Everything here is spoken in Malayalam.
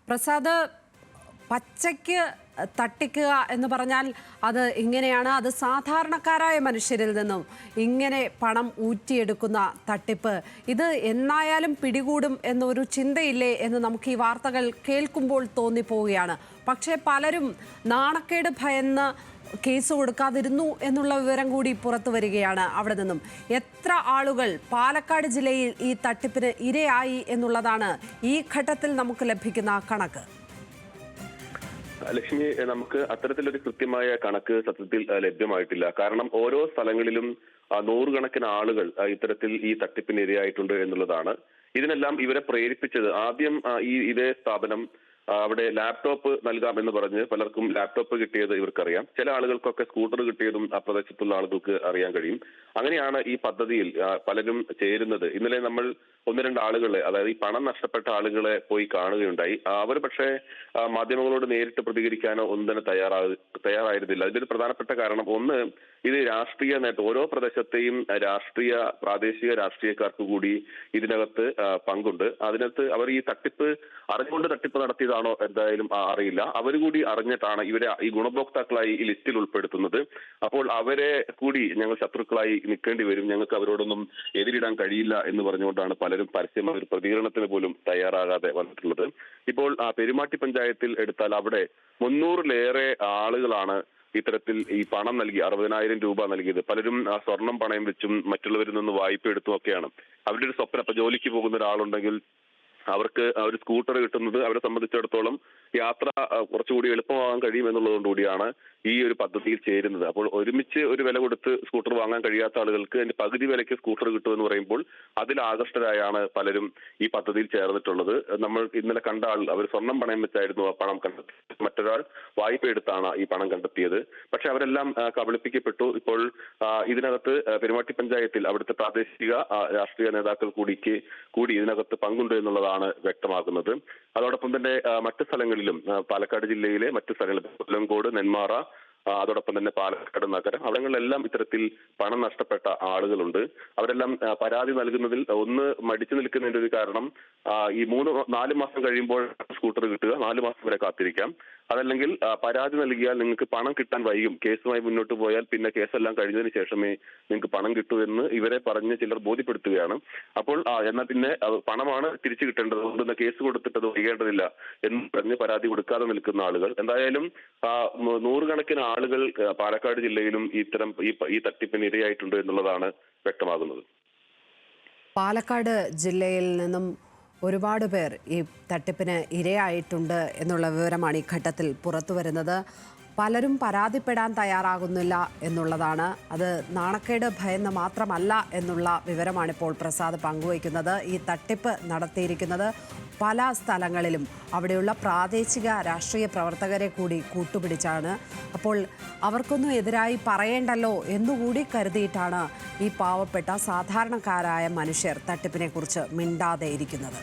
പ്രസാദ്, പച്ചയ്ക്ക് തട്ടിക്കുക എന്ന് പറഞ്ഞാൽ അത് ഇങ്ങനെയാണ്. അത് സാധാരണക്കാരായ മനുഷ്യരിൽ നിന്നും ഇങ്ങനെ പണം ഊറ്റിയെടുക്കുന്ന തട്ടിപ്പ് ഇത് എന്നായാലും പിടികൂടും എന്നൊരു ചിന്തയില്ലേ എന്ന് നമുക്ക് ഈ വാർത്തകൾ കേൾക്കുമ്പോൾ തോന്നിപ്പോവുകയാണ്. പക്ഷേ പലരും നാണക്കേട് ഭയന്ന് കേസ് കൊടുക്കാതിരുന്നു എന്നുള്ള വിവരം കൂടി പുറത്തു വരികയാണ്. അവിടെ നിന്നും എത്ര ആളുകൾ പാലക്കാട് ജില്ലയിൽ ഈ തട്ടിപ്പിന് ഇരയായി എന്നുള്ളതാണ് ഈ ഘട്ടത്തിൽ നമുക്ക് ലഭിക്കുന്ന കണക്ക്. ലക്ഷ്മി, നമുക്ക് അത്തരത്തിലൊരു കൃത്യമായ കണക്ക് സത്യത്തിൽ ലഭ്യമായിട്ടില്ല. കാരണം ഓരോ സ്ഥലങ്ങളിലും നൂറുകണക്കിന് ആളുകൾ ഇത്തരത്തിൽ ഈ തട്ടിപ്പിന് ഇരയായിട്ടുണ്ട് എന്നുള്ളതാണ്. ഇതിനെല്ലാം ഇവരെ പ്രേരിപ്പിച്ചത് ആദ്യം ഇതേ സ്ഥാപനം അവിടെ ലാപ്ടോപ്പ് നൽകാമെന്ന് പറഞ്ഞ് പലർക്കും ലാപ്ടോപ്പ് കിട്ടിയത് ഇവർക്കറിയാം. ചില ആളുകൾക്കൊക്കെ സ്കൂട്ടർ കിട്ടിയതും ആ പ്രദേശത്തുള്ള ആളുകൾക്ക് അറിയാൻ കഴിയും. അങ്ങനെയാണ് ഈ പദ്ധതിയിൽ പലരും ചേരുന്നത്. ഇന്നലെ നമ്മൾ ഒന്ന് രണ്ട് ആളുകളെ, അതായത് ഈ പണം നഷ്ടപ്പെട്ട ആളുകളെ പോയി കാണുകയുണ്ടായി. അവർ പക്ഷേ മാധ്യമങ്ങളോട് നേരിട്ട് പ്രതികരിക്കാനോ ഒന്നും തന്നെ തയ്യാറായിരുന്നില്ല. അതിന്റെ പ്രധാനപ്പെട്ട കാരണം, ഒന്ന്, ഇത് രാഷ്ട്രീയ നേട്ടം, ഓരോ പ്രദേശത്തെയും പ്രാദേശിക രാഷ്ട്രീയക്കാർക്ക് കൂടി ഇതിനകത്ത് പങ്കുണ്ട്. അതിനകത്ത് അവർ ഈ തട്ടിപ്പ് അറിഞ്ഞുകൊണ്ട് തട്ടിപ്പ് നടത്തിയതാണോ എന്തായാലും അറിയില്ല. അവർ കൂടി അറിഞ്ഞിട്ടാണ് ഇവരെ ഈ ഗുണഭോക്താക്കളായി ഈ ലിസ്റ്റിൽ ഉൾപ്പെടുത്തുന്നത്. അപ്പോൾ അവരെ കൂടി ഞങ്ങൾ ശത്രുക്കളായി നിൽക്കേണ്ടി വരും, ഞങ്ങൾക്ക് അവരോടൊന്നും എതിരിടാൻ കഴിയില്ല എന്ന് പറഞ്ഞുകൊണ്ടാണ് പലരും പരസ്യമായ ഒരു പ്രതികരണത്തിന് പോലും തയ്യാറാകാതെ വന്നിട്ടുള്ളത്. ഇപ്പോൾ പെരുമാട്ടി പഞ്ചായത്തിൽ എടുത്താൽ അവിടെ 300-ലേറെ ആളുകളാണ് ഇത്തരത്തിൽ ഈ പണം നൽകി 60,000 രൂപ നൽകിയത്. പലരും സ്വർണം പണയം വെച്ചും മറ്റുള്ളവരിൽ നിന്ന് വായ്പ എടുത്തും ഒക്കെയാണ്. അവരുടെ ഒരു സ്വപ്നം, ഇപ്പൊ ജോലിക്ക് പോകുന്ന ഒരാളുണ്ടെങ്കിൽ അവർക്ക് ഒരു സ്കൂട്ടർ കിട്ടുന്നത് അവരെ സംബന്ധിച്ചിടത്തോളം യാത്ര കുറച്ചുകൂടി എളുപ്പമാകാൻ കഴിയും എന്നുള്ളതുകൊണ്ടുകൂടിയാണ് ഈ ഒരു പദ്ധതിയിൽ ചേരുന്നത്. അപ്പോൾ ഒരുമിച്ച് ഒരു വില കൊടുത്ത് സ്കൂട്ടർ വാങ്ങാൻ കഴിയാത്ത ആളുകൾക്ക് അതിന്റെ പകുതി വിലയ്ക്ക് സ്കൂട്ടർ കിട്ടുമെന്ന് പറയുമ്പോൾ അതിൽ ആകർഷ്ടരായാണ് പലരും ഈ പദ്ധതിയിൽ ചേർന്നിട്ടുള്ളത്. നമ്മൾ ഇന്നലെ കണ്ട ആൾ, അവർ സ്വർണം പണയം വെച്ചായിരുന്നു ആ പണം കണ്ടെത്തിയത്. മറ്റൊരാൾ വായ്പ എടുത്താണ് ഈ പണം കണ്ടെത്തിയത്. പക്ഷെ അവരെല്ലാം കബളിപ്പിക്കപ്പെട്ടു. ഇപ്പോൾ ഇതിനകത്ത് പെരുമാട്ടി പഞ്ചായത്തിൽ അവിടുത്തെ പ്രാദേശിക രാഷ്ട്രീയ നേതാക്കൾ കൂടി ഇതിനകത്ത് പങ്കുണ്ട് എന്നുള്ളതാണ് വ്യക്തമാകുന്നത്. അതോടൊപ്പം തന്നെ മറ്റു സ്ഥലങ്ങളിലും, പാലക്കാട് ജില്ലയിലെ മറ്റു സ്ഥലങ്ങളിൽ, കൊല്ലങ്കോട്, നെന്മാറ, അതോടൊപ്പം തന്നെ പാലക്കാട് നഗരം, അവിടങ്ങളിലെല്ലാം ഇത്തരത്തിൽ പണം നഷ്ടപ്പെട്ട ആളുകളുണ്ട്. അവരെല്ലാം പരാതി നൽകുന്നതിൽ ഒന്ന് മടിച്ചു നിൽക്കുന്നതിന്റെ ഒരു കാരണം, ഈ 3-4 മാസം കഴിയുമ്പോൾ സ്കൂട്ടർ കിട്ടുക, 4 മാസം വരെ കാത്തിരിക്കാം. അതല്ലെങ്കിൽ പരാതി നൽകിയാൽ നിങ്ങൾക്ക് പണം കിട്ടാൻ വൈകും, കേസുമായി മുന്നോട്ട് പോയാൽ പിന്നെ കേസെല്ലാം കഴിഞ്ഞതിന് ശേഷമേ നിങ്ങൾക്ക് പണം കിട്ടൂ എന്ന് ഇവരെ പറഞ്ഞ് ചിലർ ബോധ്യപ്പെടുത്തുകയാണ്. അപ്പോൾ എന്നാൽ പിന്നെ പണമാണ് തിരിച്ചു കിട്ടേണ്ടത്, അതുകൊണ്ട് കേസ് കൊടുത്തിട്ട് അത് വൈകേണ്ടതില്ല എന്ന് പറഞ്ഞ് പരാതി കൊടുക്കാതെ നിൽക്കുന്ന ആളുകൾ. എന്തായാലും നൂറുകണക്കിന് ആളുകൾ പാലക്കാട് ജില്ലയിലും ഇത്തരം ഈ തട്ടിപ്പിന് ഇരയായിട്ടുണ്ട് എന്നുള്ളതാണ് വ്യക്തമാകുന്നത്. പാലക്കാട് ജില്ലയിൽ നിന്നും ഒരുപാട് പേർ ഈ തട്ടിപ്പിന് ഇരയായിട്ടുണ്ട് എന്നുള്ള വിവരമാണ് ഈ ഘട്ടത്തിൽ പുറത്തു വരുന്നത്. പലരും പരാതിപ്പെടാൻ തയ്യാറാകുന്നില്ല എന്നുള്ളതാണ്. അത് നാണക്കേട് ഭയന്ന് മാത്രമല്ല എന്നുള്ള വിവരമാണിപ്പോൾ പ്രസാദ് പങ്കുവയ്ക്കുന്നത്. ഈ തട്ടിപ്പ് നടത്തിയിരിക്കുന്നത് പല സ്ഥലങ്ങളിലും അവിടെയുള്ള പ്രാദേശിക രാഷ്ട്രീയ പ്രവർത്തകരെ കൂടി കൂട്ടുപിടിച്ചാണ്. അപ്പോൾ അവർക്കൊന്നും എതിരായി പറയേണ്ടല്ലോ എന്നുകൂടി കരുതിയിട്ടാണ് ഈ പാവപ്പെട്ട സാധാരണക്കാരായ മനുഷ്യർ തട്ടിപ്പിനെക്കുറിച്ച് മിണ്ടാതെ ഇരിക്കുന്നത്.